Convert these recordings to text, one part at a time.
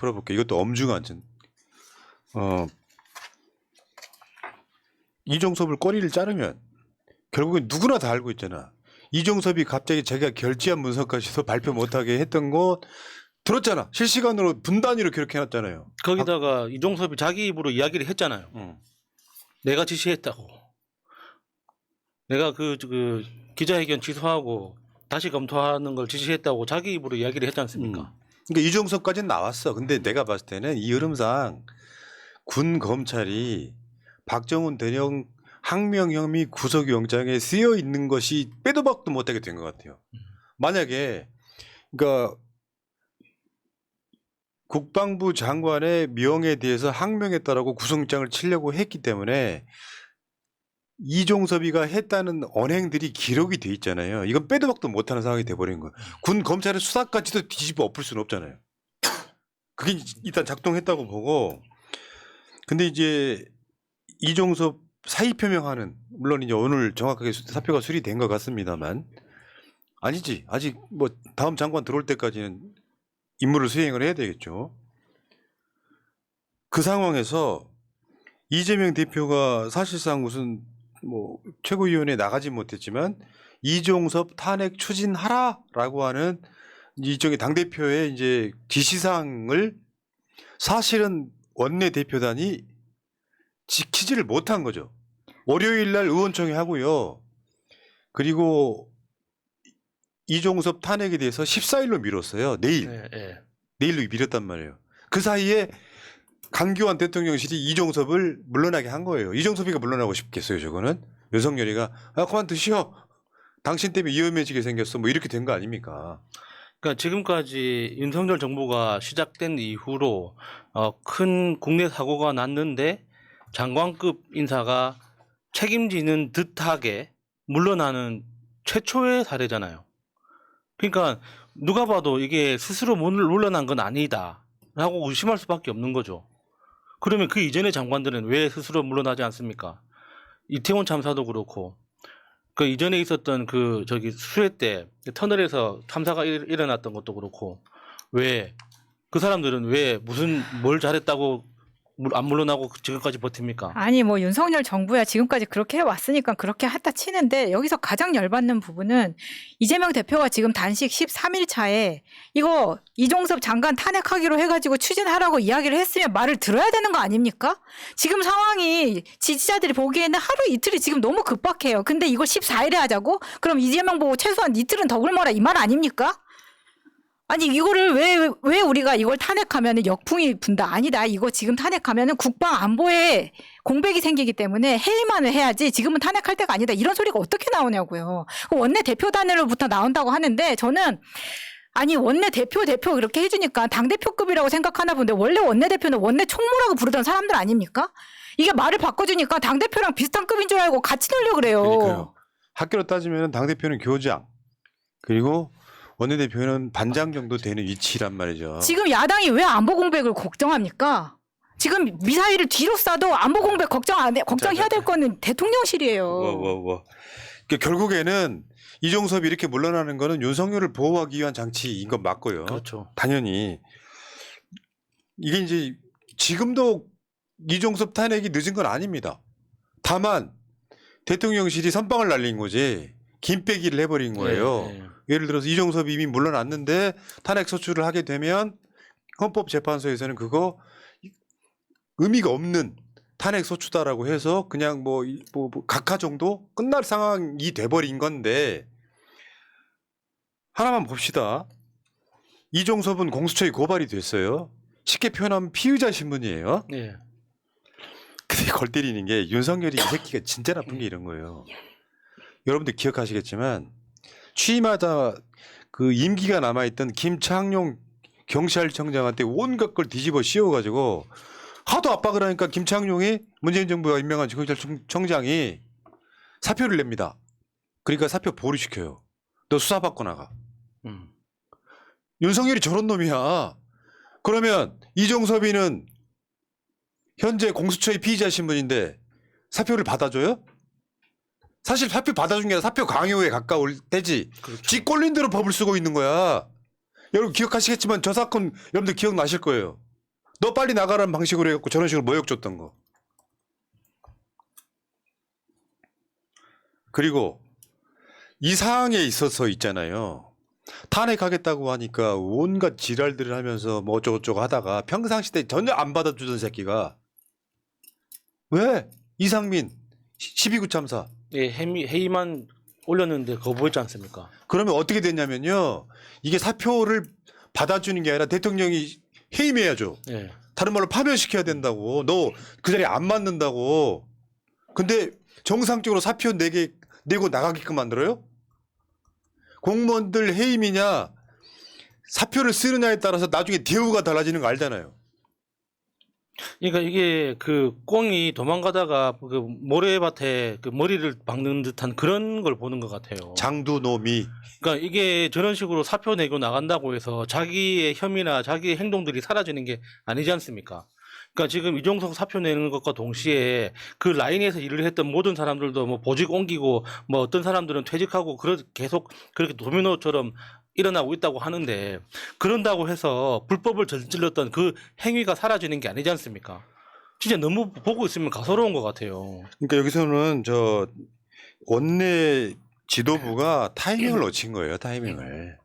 풀어볼게요. 이것도 엄중한 이종섭을 꼬리를 자르면 결국엔 누구나 다 알고 있잖아. 이종섭이 갑자기 자기가 결제한 문서까지도 발표 못하게 했던 거 들었잖아. 실시간으로 분단위로 기록해놨잖아요. 거기다가 이종섭이 자기 입으로 이야기를 했잖아요. 내가 지시했다고. 내가 그 기자회견 취소하고 다시 검토하는 걸 지시했다고 자기 입으로 이야기를 했지 않습니까? 그러니까 이종섭까지는 나왔어. 근데 내가 봤을 때는 이 흐름상 군 검찰이 박정훈 대령 항명 혐의 구속영장에 쓰여 있는 것이 빼도 박도 못하게 된 것 같아요. 만약에 그러니까 국방부 장관의 명에 대해서 항명했다라고 구속영장을 치려고 했기 때문에 이종섭이가 했다는 언행들이 기록이 돼 있잖아요. 이건 빼도 박도 못하는 상황이 돼버린 거예요. 군 검찰의 수사까지도 뒤집어 엎을 수는 없잖아요. 그게 일단 작동했다고 보고, 근데 이제 이종섭 사의 표명하는, 물론 이제 오늘 정확하게 사표가 수리된 것 같습니다만, 아니지, 아직 뭐 다음 장관 들어올 때까지는 임무를 수행을 해야 되겠죠. 그 상황에서 이재명 대표가 사실상 무슨 뭐 최고위원회에 나가지 못했지만 이종섭 탄핵 추진하라라고 하는 이쪽의 당대표의 이제 지시사항을 사실은 원내 대표단이 지키지를 못한 거죠. 월요일 날 의원총회 하고요. 그리고 이종섭 탄핵에 대해서 14일로 미뤘어요. 내일. 네. 내일로 미뤘단 말이에요. 그 사이에 강교안 대통령실이 이종섭을 물러나게 한 거예요. 이종섭이가 물러나고 싶겠어요, 저거는? 윤석열이가 그만두시오. 당신 때문에 위험해지게 생겼어. 뭐 이렇게 된 거 아닙니까? 그러니까 지금까지 윤석열 정부가 시작된 이후로 큰 국내 사고가 났는데 장관급 인사가 책임지는 듯하게 물러나는 최초의 사례잖아요. 그러니까 누가 봐도 이게 스스로 물러난 건 아니다라고 의심할 수밖에 없는 거죠. 그러면 그 이전의 장관들은 왜 스스로 물러나지 않습니까? 이태원 참사도 그렇고 그 이전에 있었던 수해 때 터널에서 참사가 일어났던 것도 그렇고 왜 그 사람들은 왜 뭘 잘했다고 안 물러나고 지금까지 버팁니까? 아니 뭐 윤석열 정부야 지금까지 그렇게 해왔으니까 그렇게 했다 치는데 여기서 가장 열받는 부분은 이재명 대표가 지금 단식 13일 차에 이거 이종섭 장관 탄핵하기로 해가지고 추진하라고 이야기를 했으면 말을 들어야 되는 거 아닙니까? 지금 상황이 지지자들이 보기에는 하루 이틀이 지금 너무 급박해요. 근데 이걸 14일에 하자고? 그럼 이재명 보고 최소한 이틀은 더 굶어라 이 말 아닙니까? 아니 이거를 왜 우리가 이걸 탄핵하면은 역풍이 분다. 아니다. 이거 지금 탄핵하면은 국방 안보에 공백이 생기기 때문에 해임만을 해야지 지금은 탄핵할 때가 아니다. 이런 소리가 어떻게 나오냐고요. 원내 대표단으로부터 나온다고 하는데 저는 아니 원내 대표 이렇게 해주니까 당대표급이라고 생각하나 본데 원래 원내대표는 원내 총무라고 부르던 사람들 아닙니까? 이게 말을 바꿔주니까 당대표랑 비슷한 급인 줄 알고 같이 놀려고 그래요. 그러니까요. 학교로 따지면 당대표는 교장, 그리고 원내대표는 반장 정도 되는 위치란 말이죠. 지금 야당이 왜 안보 공백을 걱정합니까? 지금 미사일을 뒤로 쏴도 안보 공백 걱정해야 될 거는 대통령실이에요. 그러니까 결국에는 이종섭이 이렇게 물러나는 거는 윤석열을 보호하기 위한 장치인 건 맞고요. 그렇죠. 당연히 이게 이제 지금도 이종섭 탄핵이 늦은 건 아닙니다. 다만 대통령실이 선빵을 날린 거지 김빼기를 해버린 거예요. 네. 예를 들어서 이종섭이 이미 물러났는데 탄핵 소추를 하게 되면 헌법재판소에서는 그거 의미가 없는 탄핵 소추다라고 해서 그냥 뭐 각하 정도 끝날 상황이 돼버린 건데, 하나만 봅시다. 이종섭은 공수처에 고발이 됐어요. 쉽게 표현하면 피의자 신분이에요. 네. 근데 골 때리는 게 윤석열이 이 새끼가 진짜 나쁜 게 이런 거예요. 여러분들 기억하시겠지만 취임하자 그 임기가 남아있던 김창룡 경찰청장한테 온갖 걸 뒤집어 씌워가지고 하도 압박을 하니까 김창룡이 문재인 정부가 임명한 경찰청장이 사표를 냅니다. 그러니까 사표 보류시켜요. 너 수사받고 나가. 윤석열이 저런 놈이야. 그러면 이종섭이는 현재 공수처의 피의자 신분인데 사표를 받아줘요? 사실 사표 받아준 게 아니라 사표 강요에 가까울 때지. 그렇죠. 지 꼴린 대로 법을 쓰고 있는 거야. 여러분 기억하시겠지만 저 사건 여러분들 기억나실 거예요. 너 빨리 나가라는 방식으로 해갖고 저런 식으로 모욕 줬던 거. 그리고 이 상황에 있어서 있잖아요. 탄핵하겠다고 하니까 온갖 지랄들을 하면서 뭐 어쩌고저쩌고 하다가 평상시 때 전혀 안 받아주던 새끼가 왜? 이상민 12구 참사. 예, 회의만 올렸는데 거부했지 않습니까? 그러면 어떻게 됐냐면요. 이게 사표를 받아주는 게 아니라 대통령이 해임해야죠. 예. 다른 말로 파면시켜야 된다고. 너 그 자리에 안 맞는다고. 근데 정상적으로 사표 내고 나가게끔 만들어요? 공무원들 해임이냐 사표를 쓰느냐에 따라서 나중에 대우가 달라지는 거 알잖아요. 그러니까 이게 그 꽁이 도망가다가 그 모래밭에 그 머리를 박는 듯한 그런 걸 보는 것 같아요. 장두노미. 그러니까 이게 저런 식으로 사표 내고 나간다고 해서 자기의 혐의나 자기의 행동들이 사라지는 게 아니지 않습니까? 그러니까 지금 이종석 사표 내는 것과 동시에 그 라인에서 일을 했던 모든 사람들도 뭐 보직 옮기고 뭐 어떤 사람들은 퇴직하고 계속 그렇게 도미노처럼 일어나고 있다고 하는데 그런다고 해서 불법을 저질렀던 그 행위가 사라지는 게 아니지 않습니까? 진짜 너무 보고 있으면 가소로운 것 같아요. 그러니까 여기서는 저 원내 지도부가 타이밍을 놓친 거예요. 타이밍을.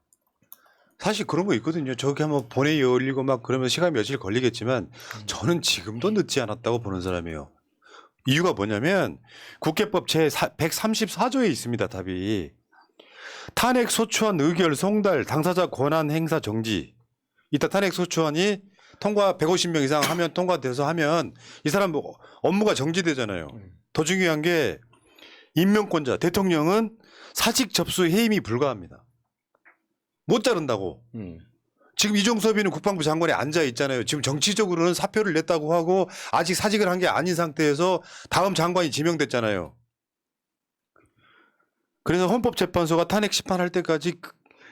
사실 그런 거 있거든요. 저기 한번 본회의 열리고 막 그러면 시간이 며칠 걸리겠지만 저는 지금도 늦지 않았다고 보는 사람이에요. 이유가 뭐냐면 국회법 제 134조에 있습니다. 답이. 탄핵 소추안 의결 송달 당사자 권한 행사 정지. 이따 탄핵 소추안이 통과 150명 이상 하면 통과돼서 하면 이 사람 뭐 업무가 정지되잖아요. 더 중요한 게 임명권자 대통령은 사직 접수 해임이 불가합니다. 못 자른다고. 지금 이종섭이는 국방부 장관에 앉아 있잖아요. 지금 정치적으로는 사표를 냈다고 하고 아직 사직을 한 게 아닌 상태에서 다음 장관이 지명됐잖아요. 그래서 헌법재판소가 탄핵 심판할 때까지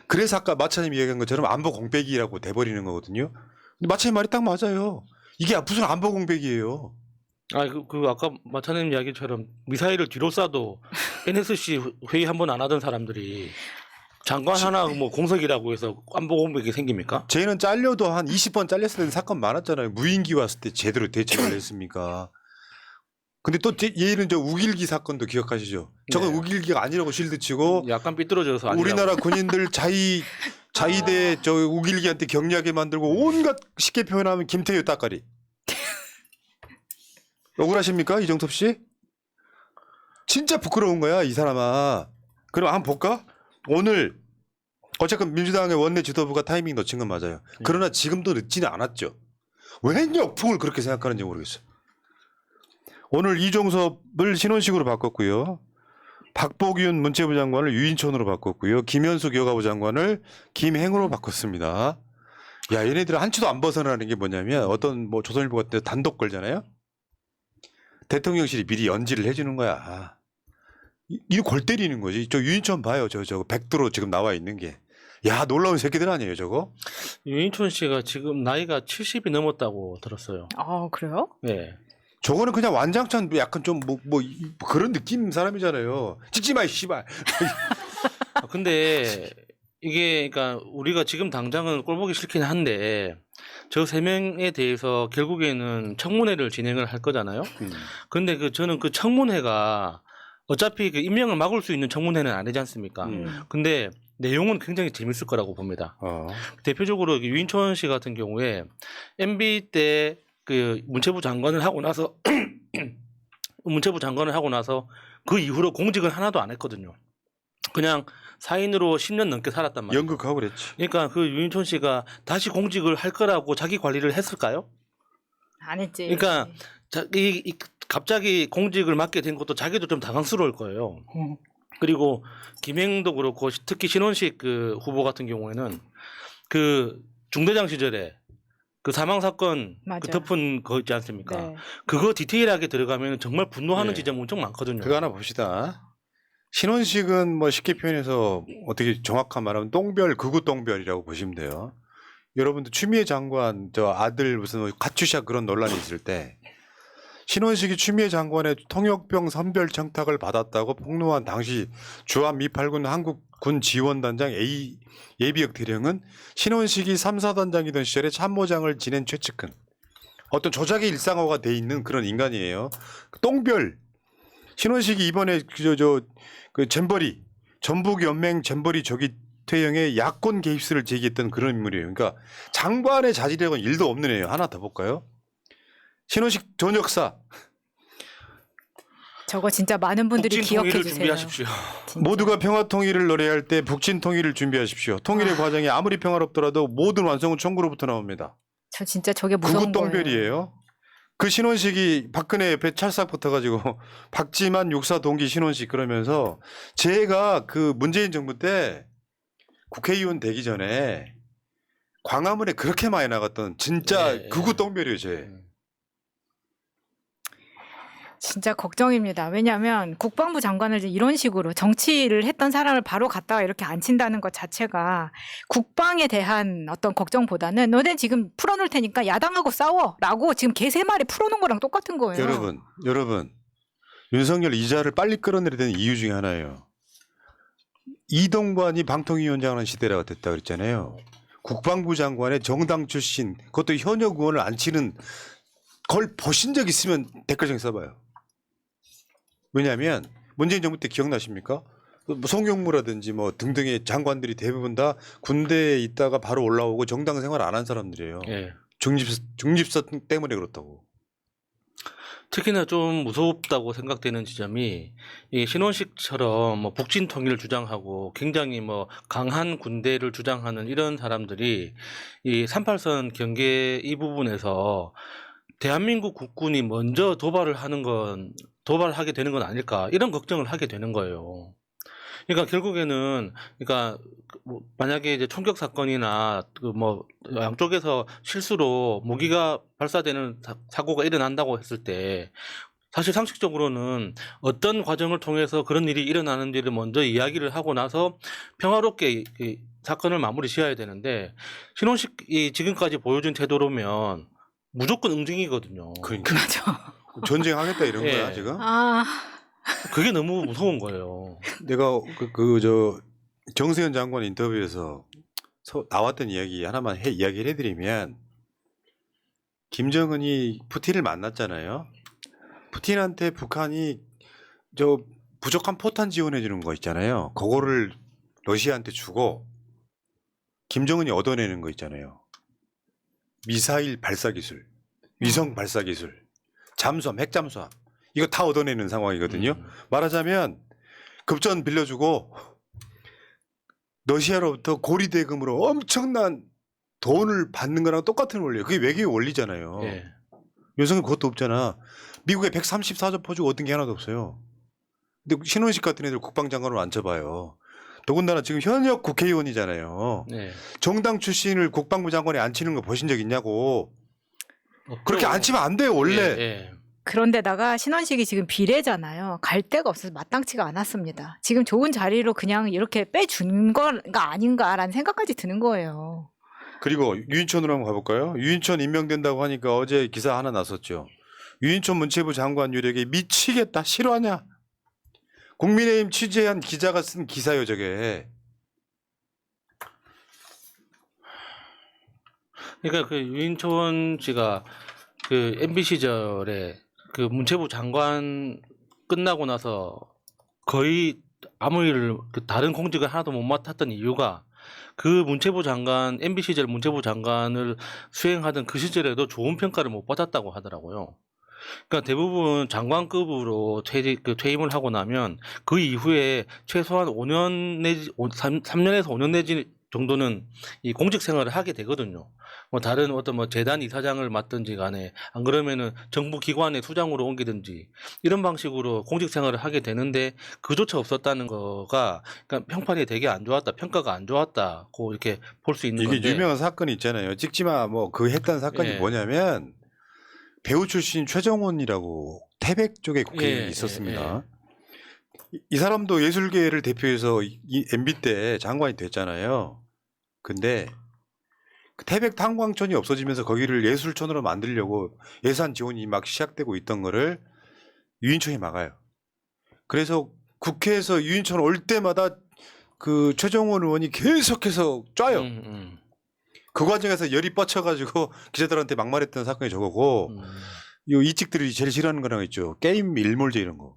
그래서 아까 마차님 이야기한 것처럼 안보 공백이라고 돼버리는 거거든요. 근데 마차님 말이 딱 맞아요. 이게 무슨 안보 공백이에요. 아까 마차님 이야기처럼 미사일을 뒤로 쏴도 NSC 회의 한 번 안 하던 사람들이 장관 하나 뭐 공석이라고 해서 안보 공백이 생깁니까? 쟤는 잘려도 한 20번 잘렸을 때 사건 많았잖아요. 무인기 왔을 때 제대로 대책을 했습니까? 근데 또 얘는 저 우길기 사건도 기억하시죠? 저건 네. 우길기가 아니라고 실드치고 약간 삐뚤어져서 아니라고. 우리나라 군인들 자위대 저 우길기한테 격리하게 만들고 온갖 쉽게 표현하면 김태효 따까리. 억울하십니까 이정섭 씨? 진짜 부끄러운 거야 이 사람아. 그럼 한번 볼까? 오늘 어쨌든 민주당의 원내 지도부가 타이밍 놓친 건 맞아요. 그러나 지금도 늦지는 않았죠. 왜 역풍을 그렇게 생각하는지 모르겠어. 오늘 이종섭을 신원식으로 바꿨고요. 박보균 문체부 장관을 유인촌으로 바꿨고요. 김현숙 여가부 장관을 김행으로 바꿨습니다. 야, 얘네들은 한치도 안 벗어나는 게 뭐냐면 어떤 뭐 조선일보 같은 데 단독 걸잖아요. 대통령실이 미리 연지를 해주는 거야. 이거 골 때리는 거지. 저 유인촌 봐요. 저 백도로 지금 나와 있는 게. 야, 놀라운 새끼들 아니에요, 저거? 유인촌 씨가 지금 나이가 70이 넘었다고 들었어요. 아, 그래요? 네. 저거는 그냥 완장찬 약간 좀 그런 느낌 사람이잖아요. 찍지 마, 씨발. 근데 이게 그러니까 우리가 지금 당장은 꼴보기 싫긴 한데 저 세 명에 대해서 결국에는 청문회를 진행을 할 거잖아요. 근데 저는 그 청문회가 어차피 그 임명을 막을 수 있는 청문회는 아니지 않습니까? 근데 내용은 굉장히 재밌을 거라고 봅니다. 대표적으로 유인촌 씨 같은 경우에 MB 때 그 문체부 장관을 하고 나서 그 이후로 공직은 하나도 안 했거든요. 그냥 사인으로 10년 넘게 살았단 말이에요. 연극하고 그랬지. 그러니까 그 유인촌 씨가 다시 공직을 할 거라고 자기 관리를 했을까요? 안 했지. 그러니까 갑자기 공직을 맡게 된 것도 자기도 좀 당황스러울 거예요. 그리고 김행도 그렇고 특히 신원식 그 후보 같은 경우에는 그 중대장 시절에 그 사망 사건 그 덮은 거 있지 않습니까? 네. 그거 디테일하게 들어가면 정말 분노하는 네. 지점 엄청 많거든요. 그거 하나 봅시다. 신원식은 뭐 쉽게 표현해서 어떻게 정확한 말하면 극우 똥별이라고 보시면 돼요. 여러분들 추미애 장관 저 아들 무슨 카츄샤 그런 논란이 있을 때 신원식이 추미애 장관의 통역병 선별 청탁을 받았다고 폭로한 당시 주한 미 8군 한국군 지원단장 예비역 대령은 신원식이 3, 4단장이던 시절에 참모장을 지낸 최측근. 어떤 조작의 일상화가 돼 있는 그런 인간이에요. 똥별 신원식이 이번에 그 잼버리 전북 연맹 잼버리 조기 퇴영에 야권 개입설을 제기했던 그런 인물이에요. 그러니까 장관의 자질이라고는 일도 없는 애예요. 하나 더 볼까요? 신원식 전 역사 저거 진짜 많은 분들이 북진 기억해 통일을 주세요. 준비하십시오. 진짜. 모두가 평화 통일을 노래할 때 북진 통일을 준비하십시오. 통일의 과정이 아무리 평화롭더라도 모든 완성은 총구로부터 나옵니다. 저 진짜 저게 무서운 거예요. 구구똥별이에요. 그 신원식이 박근혜 옆에 찰싹 붙어가지고 박지만 육사 동기 신원식 그러면서 제가 그 문재인 정부 때 국회의원 되기 전에 광화문에 그렇게 많이 나갔던 진짜 예, 예. 구구똥별이에요. 제. 진짜 걱정입니다. 왜냐하면 국방부 장관을 이제 이런 식으로 정치를 했던 사람을 바로 갖다가 이렇게 앉힌다는 것 자체가 국방에 대한 어떤 걱정보다는 너네 지금 풀어놓을 테니까 야당하고 싸워라고 지금 개 세 마리 풀어놓은 거랑 똑같은 거예요. 여러분 윤석열 이자를 빨리 끌어내야 되는 이유 중에 하나예요. 이동관이 방통위원장을 하는 시대라고 됐다 그랬잖아요. 국방부 장관의 정당 출신 그것도 현역 의원을 앉히는 걸 보신 적 있으면 댓글 좀 써봐요. 왜냐하면 문재인 정부 때 기억나십니까? 뭐 송영무라든지 뭐 등등의 장관들이 대부분 다 군대에 있다가 바로 올라오고 정당 생활 안 한 사람들이에요. 예. 중립사 때문에 그렇다고. 특히나 좀 무섭다고 생각되는 지점이 이 신원식처럼 뭐 북진 통일을 주장하고 굉장히 뭐 강한 군대를 주장하는 이런 사람들이 이 38선 경계 이 부분에서 대한민국 국군이 먼저 도발하게 되는 건 아닐까 이런 걱정을 하게 되는 거예요. 그러니까 결국에는 그러니까 뭐 만약에 이제 총격 사건이나 그 뭐 양쪽에서 실수로 무기가 발사되는 사고가 일어난다고 했을 때 사실 상식적으로는 어떤 과정을 통해서 그런 일이 일어나는지를 먼저 이야기를 하고 나서 평화롭게 이 사건을 마무리 지어야 되는데 신원식이 지금까지 보여준 태도로면 무조건 응징이거든요. 그러니까 맞아. 전쟁하겠다 이런 예. 거야 지금. 아, 그게 너무 무서운 거예요. 내가 정세현 장관 인터뷰에서 나왔던 이야기 하나만 이야기를 해드리면 김정은이 푸틴을 만났잖아요. 푸틴한테 북한이 부족한 포탄 지원해 주는 거 있잖아요. 그거를 러시아한테 주고 김정은이 얻어내는 거 있잖아요. 미사일 발사 기술, 위성 발사 기술, 잠수함, 핵잠수함 이거 다 얻어내는 상황이거든요. 말하자면 급전 빌려주고 러시아로부터 고리대금으로 엄청난 돈을 받는 거랑 똑같은 원리예요. 그게 외교의 원리잖아요. 예. 윤석열 그것도 없잖아. 미국에 134조 퍼주고 얻은 게 하나도 없어요. 근데 신원식 같은 애들 국방장관으로 앉혀봐요. 더군다나 지금 현역 국회의원이잖아요. 네. 정당 출신을 국방부 장관에 앉히는 거 보신 적 있냐고. 그렇게 그럼- 앉히면 안 돼요 원래. 예, 예. 그런데다가 신원식이 지금 비례잖아요. 갈 데가 없어서 마땅치가 않았습니다. 지금 좋은 자리로 그냥 이렇게 빼준 거가 아닌가라는 생각까지 드는 거예요. 그리고 유인천으로 한번 가볼까요? 유인천 임명된다고 하니까 어제 기사 하나 났었죠. 유인천 문체부 장관 유력에 미치겠다 실화냐? 국민의힘 취재한 기자가 쓴 기사요 저게. 그러니까 그 유인천 씨가 그 MB 시절에 그 문체부 장관 끝나고 나서 거의 아무 일을 그 다른 공직을 하나도 못 맡았던 이유가 그 문체부 장관 MB 시절 문체부 장관을 수행하던 그 시절에도 좋은 평가를 못 받았다고 하더라고요. 그러니까 대부분 장관급으로 퇴임을 하고 나면 그 이후에 최소한 5년 내지 3년에서 5년 내지 정도는 이 공직 생활을 하게 되거든요. 뭐 다른 어떤 뭐 재단 이사장을 맡든지 간에 안 그러면은 정부 기관의 수장으로 옮기든지 이런 방식으로 공직 생활을 하게 되는데 그조차 없었다는 거가 그러니까 평판이 되게 안 좋았다, 평가가 안 좋았다고 이렇게 볼 수 있는 이게 건데. 유명한 사건이 있잖아요. 찍지마 뭐 그 했던 사건이 예. 뭐냐면 배우 출신 최정원이라고 태백 쪽에 국회의원이 예, 있었습니다. 이 사람도 예술계를 대표해서 이 MB 때 장관이 됐잖아요. 근데 그 태백 탄광촌이 없어지면서 거기를 예술촌으로 만들려고 예산 지원이 막 시작되고 있던 거를 유인촌이 막아요. 그래서 국회에서 유인촌 올 때마다 그 최정원 의원이 계속해서 쪄요. 그 과정에서 열이 뻗쳐가지고 기자들한테 막말했던 사건이 저거고 요 이직들이 제일 싫어하는 거랑 있죠. 게임 일몰제 이런 거.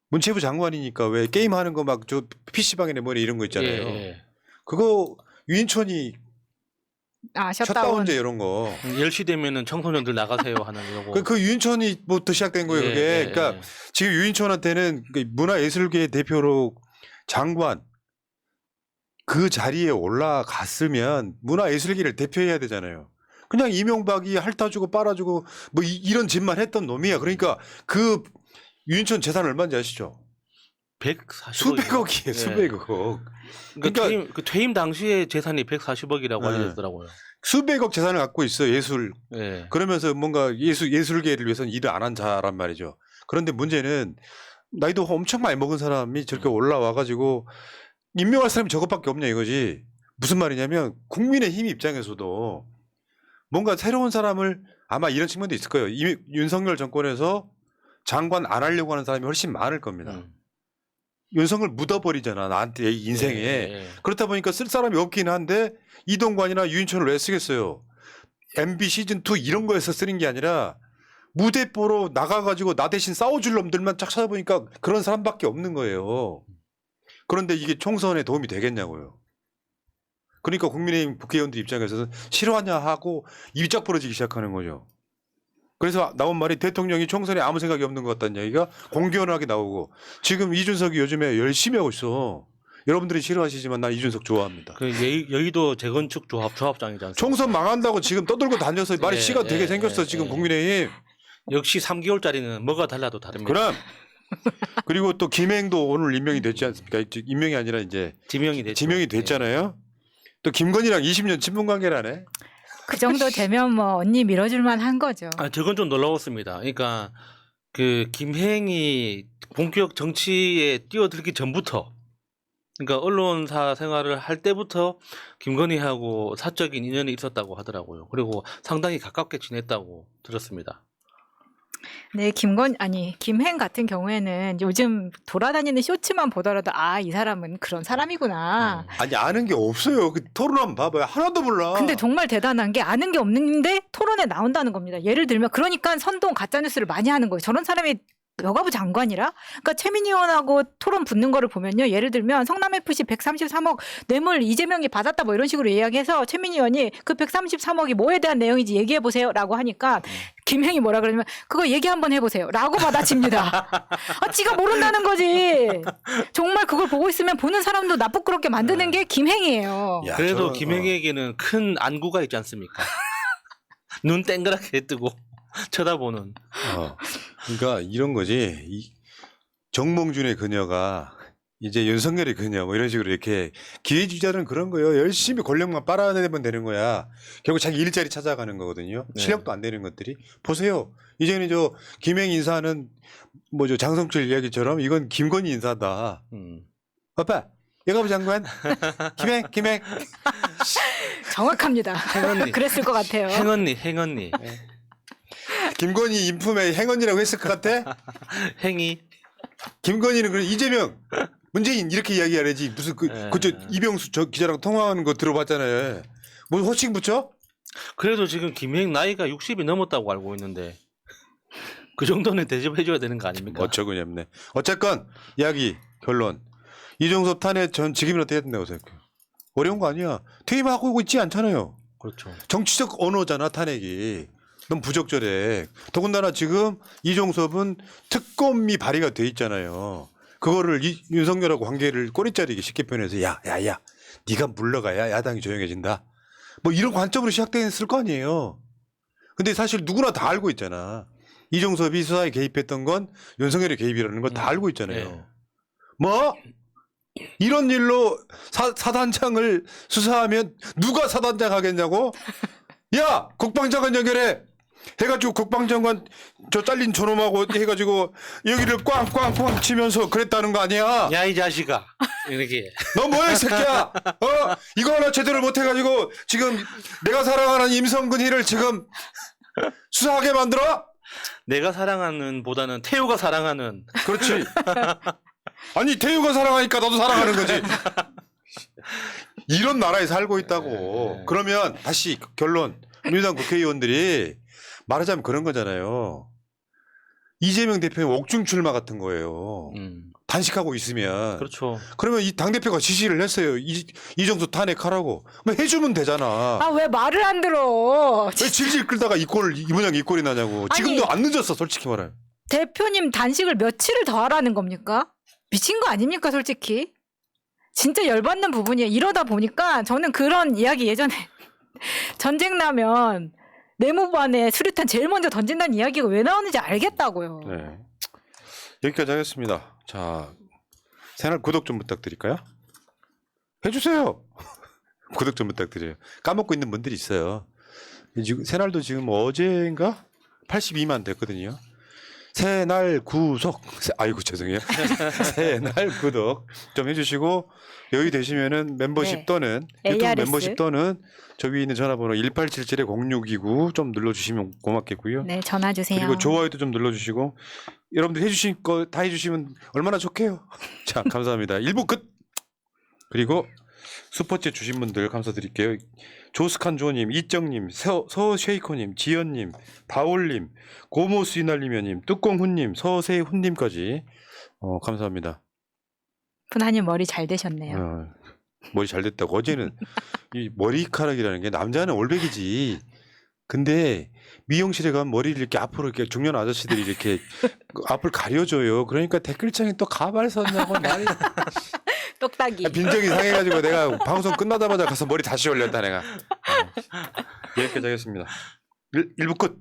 문체부 장관이니까 왜 게임하는 거 막 저 PC방에 내보내 이런 거 있잖아요. 예. 그거 유인촌이 샷다운. 셧다운제 이런 거. 10시 되면은 청소년들 나가세요 하는 이러고. 그 유인촌이부터 시작된 거예요. 그게. 그러니까 지금 유인촌한테는 그 문화예술계 대표로 장관 그 자리에 올라갔으면 문화예술계를 대표해야 되잖아요. 그냥 이명박이 핥아주고 빨아주고 뭐 이런 짓만 했던 놈이야. 그러니까 그 유인촌 재산 얼마인지 아시죠? 140억. 수백억이에요. 수백억. 그러니까 그 퇴임 당시에 재산이 140억이라고 네. 알려졌더라고요. 수백억 재산을 갖고 있어 예술. 예. 그러면서 뭔가 예술계를 위해서는 일을 안 한 자란 말이죠. 그런데 문제는 나이도 엄청 많이 먹은 사람이 저렇게 올라와가지고 임명할 사람이 저것밖에 없냐 이거지. 무슨 말이냐면 국민의힘 입장에서도 뭔가 새로운 사람을 아마 이런 측면도 있을 거예요. 윤석열 정권에서 장관 안 하려고 하는 사람이 훨씬 많을 겁니다. 윤석열 묻어버리잖아 나한테 인생에. 예. 그렇다 보니까 쓸 사람이 없긴 한데 이동관이나 유인촌을 왜 쓰겠어요. MB 시즌2 이런 거에서 쓰는 게 아니라 무대 보러 나가가지고 나 대신 싸워줄 놈들만 쫙 찾아보니까 그런 사람밖에 없는 거예요. 그런데 이게 총선에 도움이 되겠냐고요. 그러니까 국민의힘 국회의원들 입장에서는 싫어하냐 하고 입이 쫙 벌어지기 시작하는 거죠. 그래서 나온 말이 대통령이 총선에 아무 생각이 없는 것 같다는 얘기가 공개연하게 나오고 지금 이준석이 요즘에 열심히 하고 있어. 여러분들이 싫어하시지만 난 이준석 좋아합니다. 그 여의도 재건축 조합장이지 않습니까? 총선 망한다고 지금 떠들고 다녀서 말이 예, 씨가 되게 예, 생겼어 예, 지금 예. 국민의힘. 역시 3개월짜리는 뭐가 달라도 다릅니다. 그럼 그리고 또 김행도 오늘 임명이 됐지 않습니까? 임명이 아니라 이제 지명이 됐죠. 지명이 됐잖아요. 또 김건희랑 20년 친분 관계라네. 그 정도 되면 뭐 언니 밀어줄만 한 거죠. 저건 좀 놀라웠습니다. 그러니까 그 김행이 본격 정치에 뛰어들기 전부터, 그러니까 언론사 생활을 할 때부터 김건희하고 사적인 인연이 있었다고 하더라고요. 그리고 상당히 가깝게 지냈다고 들었습니다. 네, 김행 같은 경우에는 요즘 돌아다니는 쇼츠만 보더라도 아, 이 사람은 그런 사람이구나. 아니 아는 게 없어요. 그 토론하면 봐봐요. 하나도 몰라. 근데 정말 대단한 게 아는 게 없는데 토론에 나온다는 겁니다. 예를 들면 그러니까 선동 가짜뉴스를 많이 하는 거예요. 저런 사람이 여가부 장관이라? 그러니까 최민희 의원하고 토론 붙는 거를 보면요. 예를 들면 성남FC 133억 뇌물 이재명이 받았다 뭐 이런 식으로 이야기해서 최민희 의원이 그 133억이 뭐에 대한 내용인지 얘기해 보세요 라고 하니까 김행이 뭐라 그러냐면 그거 얘기 한번 해보세요 라고 받아칩니다. 아, 지가 모른다는 거지. 정말 그걸 보고 있으면 보는 사람도 나쁘끄럽게 만드는 게 김행이에요. 야, 그래도 저, 김행에게는 큰 안구가 있지 않습니까? 눈 땡그랗게 뜨고 쳐다보는. 그러니까 이런 거지. 정몽준의 그녀가 이제 윤석열의 그녀 뭐 이런 식으로 이렇게 기회주의자는 그런 거예요. 열심히 권력만 빨아내면 되는 거야. 결국 자기 일자리 찾아가는 거거든요. 네. 실력도 안 되는 것들이. 보세요. 이제는 저 김행 인사는 뭐 저 장성철 이야기처럼 이건 김건희 인사다. 아빠 여가부 장관 김행 정확합니다. 행언니. 그랬을 것 같아요. 행언니. 김건희 인품에 행언이라고 했을 것 같아? 행이. 김건희는 그래 이재명 문재인 이렇게 이야기하려지 무슨 그저 이병수 저 기자랑 통화하는 거 들어봤잖아요. 뭐 호칭 붙여? 그래도 지금 김행 나이가 60이 넘었다고 알고 있는데 그 정도는 대접해줘야 되는 거 아닙니까? 어처구니없네. 어쨌건 이야기 결론. 이종섭 탄핵 전 지금이라도 해야 된다고 생각해요. 어려운 거 아니야. 퇴임하고 있지 않잖아요. 그렇죠. 정치적 언어잖아 탄핵이. 너무 부적절해. 더군다나 지금 이종섭은 특검이 발의가 돼 있잖아요. 그거를 윤석열하고 관계를 꼬리자르기 쉽게 표현해서 야야야 네가 물러가야 야당이 조용해진다. 뭐 이런 관점으로 시작됐을 거 아니에요. 근데 사실 누구나 다 알고 있잖아. 이종섭이 수사에 개입했던 건 윤석열의 개입이라는 걸 다 알고 있잖아요. 네. 뭐? 이런 일로 사단장을 수사하면 누가 사단장 하겠냐고? 야 국방장관 연결해. 해가지고 국방장관 저 잘린 저놈하고 해가지고 여기를 꽝꽝꽝 치면서 그랬다는 거 아니야? 야 이 자식아 이렇게. 너 뭐야 이 새끼야? 이거 하나 제대로 못해가지고 지금 내가 사랑하는 임성근이를 지금 수사하게 만들어? 내가 사랑하는 보다는 태우가 사랑하는. 그렇지. 아니 태우가 사랑하니까 너도 사랑하는 거지. 이런 나라에 살고 있다고. 네. 그러면 다시 결론. 민주당 국회의원들이 말하자면 그런 거잖아요. 이재명 대표의 옥중 출마 같은 거예요. 단식하고 있으면. 그렇죠. 그러면 이 당대표가 지시를 했어요. 이정수 탄핵하라고. 그럼 해주면 되잖아. 아, 왜 말을 안 들어? 왜 질질 끌다가 이 모양 이 꼴이 나냐고. 지금도 안 늦었어, 솔직히 말해. 대표님 단식을 며칠을 더 하라는 겁니까? 미친 거 아닙니까, 솔직히? 진짜 열받는 부분이에요. 이러다 보니까 저는 그런 이야기 예전에 전쟁 나면 내무반에 수류탄 제일 먼저 던진다는 이야기가 왜 나오는지 알겠다고요. 네. 여기까지 하겠습니다. 자, 채널 구독 좀 부탁드릴까요? 해주세요. 구독 좀 부탁드려요. 까먹고 있는 분들이 있어요. 지금 새날도 지금 어제인가 82만 됐거든요. 새날 구속, 아이고 죄송해요. 새날 구독 좀 해주시고 여기 되시면은 멤버십 네. 또는 유튜브 ARS. 멤버십 또는 저기 있는 전화번호 1877-0629 좀 눌러주시면 고맙겠고요. 네, 전화 주세요. 그리고 좋아요도 좀 눌러주시고 여러분들 해주신 거 다 해주시면 얼마나 좋게요. 자, 감사합니다. 1부 끝. 그리고 슈퍼챗 주신 분들 감사드릴게요. 조스칸 조님, 이정님, 서쉐이커님, 지연님, 바올님, 고모스이날리면님, 뚜껑훈님, 서세훈님까지 감사합니다. 분하님 머리 잘 되셨네요. 머리 잘 됐다고. 어제는 이 머리카락이라는 게 남자는 올백이지. 근데 미용실에 가면 머리를 이렇게 앞으로 이렇게 중년 아저씨들이 이렇게 앞을 가려줘요. 그러니까 댓글창에 또 가발 썼냐고 말이 똑딱이. 빈정이 상해가지고 내가 방송 끝나자마자 가서 머리 다시 올렸다 내가. 여기까지 하겠습니다. 1부 끝.